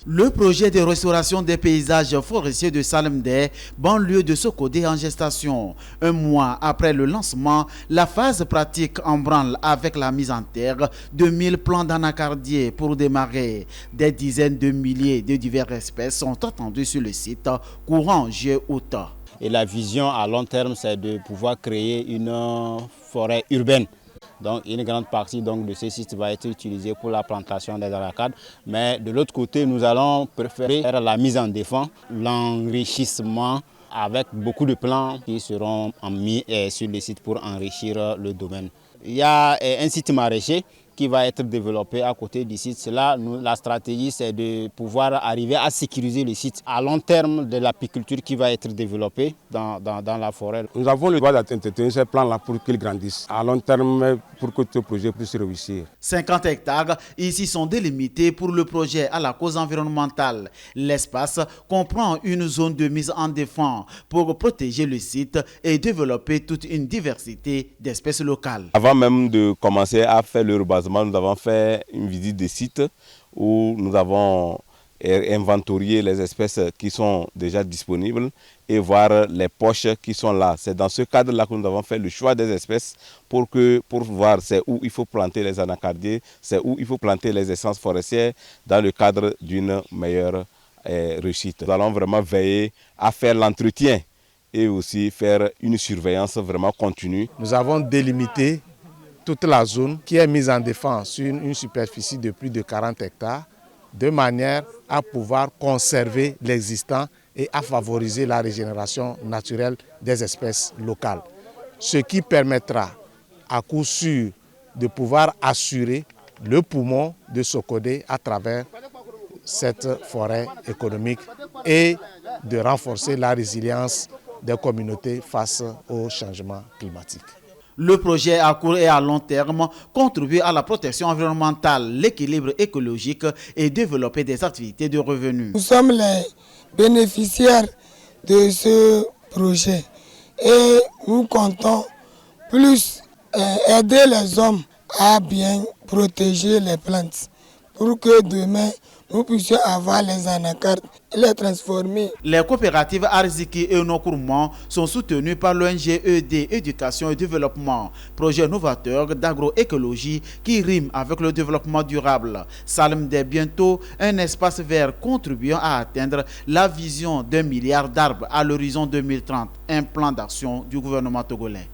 Le projet de restauration des paysages forestiers de Salemdé, banlieue de Sokodé en gestation. Un mois après le lancement, la phase pratique en branle avec la mise en terre de 1000 plants d'anacardiers pour démarrer. Des dizaines de milliers de diverses espèces sont attendues sur le site courant juillet-août. Et la vision à long terme, c'est de pouvoir créer une forêt urbaine. Donc une grande partie de ce site va être utilisée pour la plantation des anacardes. Mais de l'autre côté, nous allons préférer faire la mise en défense, l'enrichissement avec beaucoup de plants qui seront mis sur le site pour enrichir le domaine. Il y a un site maraîcher qui va être développé à côté du site. Là, la stratégie, c'est de pouvoir arriver à sécuriser le site à long terme de l'apiculture qui va être développée dans la forêt. Nous avons le droit d'entretenir ces plans-là pour qu'ils grandissent à long terme pour que ce projet puisse réussir. 50 hectares ici sont délimités pour le projet à la cause environnementale. L'espace comprend une zone de mise en défense pour protéger le site et développer toute une diversité d'espèces locales. Avant même de commencer à faire le rebasement, nous avons fait une visite de site où nous avons inventorié les espèces qui sont déjà disponibles et voir les poches qui sont là. C'est dans ce cadre-là que nous avons fait le choix des espèces pour voir c'est où il faut planter les anacardiers, c'est où il faut planter les essences forestières dans le cadre d'une meilleure réussite. Nous allons vraiment veiller à faire l'entretien et aussi faire une surveillance vraiment continue. Nous avons délimité toute la zone qui est mise en défense sur une superficie de plus de 40 hectares, de manière à pouvoir conserver l'existant et à favoriser la régénération naturelle des espèces locales. Ce qui permettra à coup sûr de pouvoir assurer le poumon de Sokodé à travers cette forêt économique et de renforcer la résilience des communautés face au changement climatique. Le projet à court et à long terme contribue à la protection environnementale, l'équilibre écologique et développer des activités de revenus. Nous sommes les bénéficiaires de ce projet et nous comptons plus aider les hommes à bien protéger les plantes pour que demain nous puissions avoir les anacardes et les transformer. Les coopératives Arziki et Nokourman sont soutenues par l'ONG ED, Éducation et Développement, projet novateur d'agroécologie qui rime avec le développement durable. Salemdé bientôt, un espace vert contribuant à atteindre la vision d'1 milliard d'arbres à l'horizon 2030, un plan d'action du gouvernement togolais.